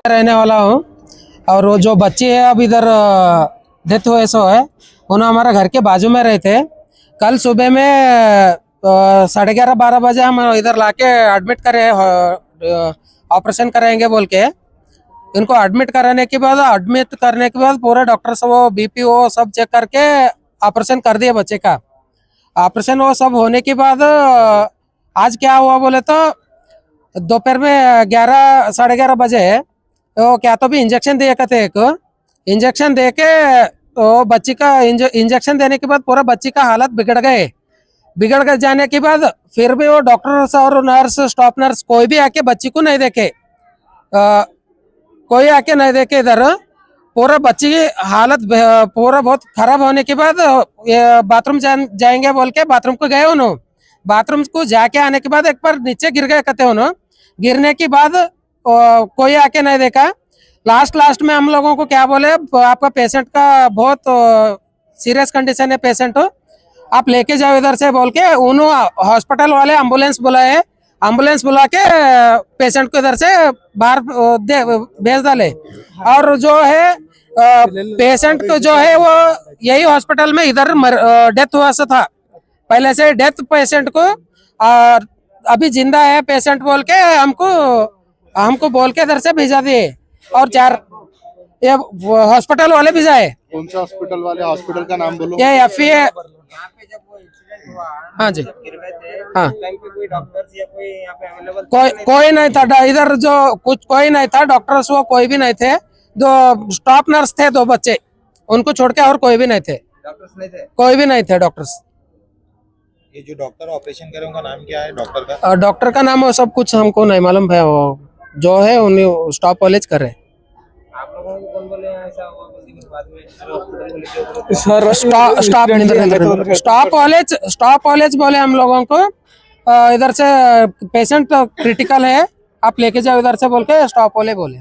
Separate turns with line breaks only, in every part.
रहने वाला हूँ और वो जो बच्चे है अब इधर डेथ हुए सो है, उन्होंने हमारे घर के बाजू में रहे थे। कल सुबह में 11:30-12 बजे हम इधर लाके एडमिट करे, ऑपरेशन कराएंगे बोल के। इनको एडमिट करने के बाद पूरे डॉक्टर से वो बीपी वो सब चेक करके ऑपरेशन कर दिए बच्चे का। ऑपरेशन वो सब होने के बाद आज क्या हुआ बोले तो दोपहर में 11-11:30 बजे तो क्या तो भी इंजेक्शन दिए कहते, एक इंजेक्शन दे के तो बच्ची का इंजेक्शन देने के बाद पूरा बच्ची का हालत बिगड़ गए जाने के बाद फिर भी वो डॉक्टर और नर्स, स्टाफ नर्स कोई भी आके बच्ची को नहीं देखे, कोई आके नहीं देखे। इधर पूरा बच्ची की हालत पूरा बहुत खराब होने के बाद बाथरूम जाएंगे बोल के बाथरूम को गए उन्होंने। बाथरूम को जाके आने के बाद एक बार नीचे गिर गए कहते उन्होंने। गिरने के बाद कोई आके नहीं देखा। लास्ट में हम लोगों को क्या बोले, आपका पेशेंट का बहुत सीरियस कंडीशन है, पेशेंट आप लेके जाओ इधर से बोल के उन्होंने हॉस्पिटल वाले एम्बुलेंस बुलाए। एम्बुलेंस बुला के पेशेंट को इधर से बाहर भेज डाले। और जो है पेशेंट को जो है वो यही हॉस्पिटल में इधर डेथ हुआ सा था पहले से। डेथ पेशेंट को अभी जिंदा है पेशेंट बोल के हमको बोल के इधर से भेजा दिए। और 4 ये हॉस्पिटल वाले भी जाए।
कौन सा हॉस्पिटल वाले? हॉस्पिटल का नाम बोलो।
ये FA। हाँ जी, हाँ कोई नहीं था इधर, जो कुछ कोई नहीं था, डॉक्टर्स वो कोई भी नहीं थे। 2 स्टाफ नर्स थे, 2 बच्चे, उनको छोड़ के और कोई भी नहीं थे।
डॉक्टर्स नहीं थे?
कोई भी नहीं थे डॉक्टर्स।
ये जो डॉक्टर ऑपरेशन करे उनका नाम क्या है डॉक्टर का?
डॉक्टर का नाम वो सब कुछ हमको नहीं मालूम है, वो जो है उन्हें स्टाफ कॉलेज कर रहे।
आप लोगों को कौन बोले ऐसा हुआ? बाद में
सर स्टाफ कॉलेज बोले हम लोगों को इधर से पेशेंट क्रिटिकल है, आप लेके जाओ इधर से बोल के स्टाफ वाले बोले।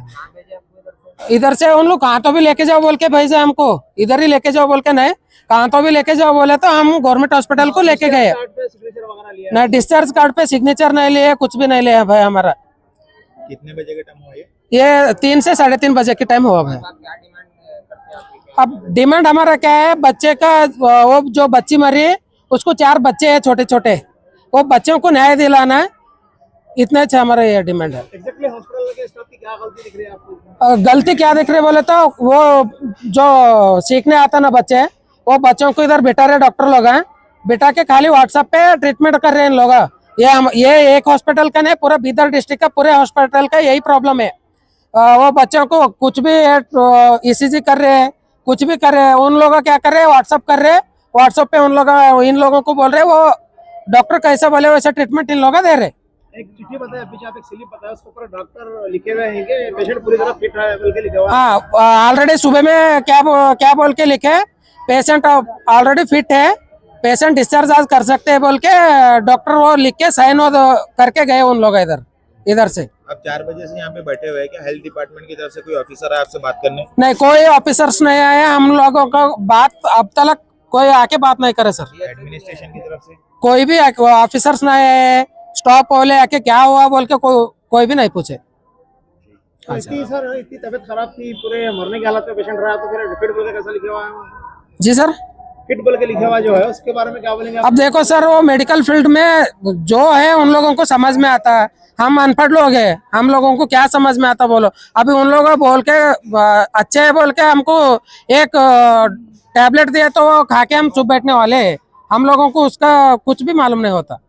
इधर से उन लोग कहाँ तो भी लेके जाओ बोल के भेजे हमको, इधर ही लेके जाओ बोल के नहीं, कहाँ तो भी लेके जाओ बोले तो हम गवर्नमेंट हॉस्पिटल को लेके गए। नहीं, डिस्चार्ज कार्ड पे सिग्नेचर नहीं लिए, कुछ भी नहीं लिया भाई हमारा।
कितने बजे का टाइम हुआ
ये 3 से 3:30 बजे के टाइम हुआ भाई। अब डिमांड हमारा क्या है, बच्चे का वो जो बच्ची मरी उसको 4 बच्चे हैं छोटे छोटे, वो बच्चों को न्याय दिलाना है, इतना अच्छा हमारा ये डिमांड है।
एग्जैक्टली हॉस्पिटल के स्टाफ की क्या गलती दिख रही है आपको?
गलती क्या दिख रही है बोले तो वो जो सीखने आता ना बच्चे, वो बच्चों को इधर बिठा रहे डॉक्टर लोग हैं, बिठा के खाली व्हाट्सएप पे ट्रीटमेंट कर रहे हैं लोग। ये एक हॉस्पिटल का नहीं, पूरा बीदर डिस्ट्रिक्ट का पूरे हॉस्पिटल का यही प्रॉब्लम है। वो बच्चों को कुछ भी ECG कर रहे हैं, कुछ भी कर रहे हैं, उन लोग क्या कर रहे हैं, व्हाट्सएप कर रहे हैं, व्हाट्सएप पे इन लोगों को बोल रहे हैं वो डॉक्टर कैसा बोले वैसा ट्रीटमेंट इन लोग दे रहे।
एक चिट्ठी बताया, पीछे आप एक स्लिप बताया, उसके ऊपर डॉक्टर लिखे हुए हैं कि पेशेंट पूरी तरह फिट है बोल के लिखा हुआ।
हाँ, ऑलरेडी सुबह में क्या बोल के लिखे, पेशेंट ऑलरेडी फिट है, पेशेंट डिस्चार्ज आज कर सकते हैं बोल के डॉक्टर वो लिख के साइन करके गए उन लोग इधर से।
अब 4 बजे से यहाँ पे बैठे हुए हैं, क्या हेल्थ डिपार्टमेंट की तरफ से कोई ऑफिसर है आपसे बात करने?
नहीं, कोई ऑफिसर्स नहीं आए, हम लोगों का बात अब तक कोई आके बात नहीं करे सर।
एडमिनिस्ट्रेशन की तरफ से
कोई भी ऑफिसर्स नहीं आए, स्टॉप वाले आके क्या हुआ बोल के कोई भी नहीं पूछे।
इतनी तबीयत खराब थी, पूरे मरने की हालत में पेशेंट रहा, तो फिर फिट बोल के कैसा लिखा हुआ है? जी
सर,
फिट बोल के लिखा हुआ जो है उसके बारे में क्या बोलेंगे?
अब देखो सर, वो मेडिकल फील्ड में जो है उन लोगों को समझ में आता है, हम अनपढ़ लोग हैं, हम लोगों को क्या समझ में आता बोलो। अभी उन लोगों बोल के अच्छे है बोल के हमको एक टैबलेट दिया तो वो खा के हम चुप बैठने वाले हैं, हम लोगों को उसका कुछ भी मालूम नहीं होता।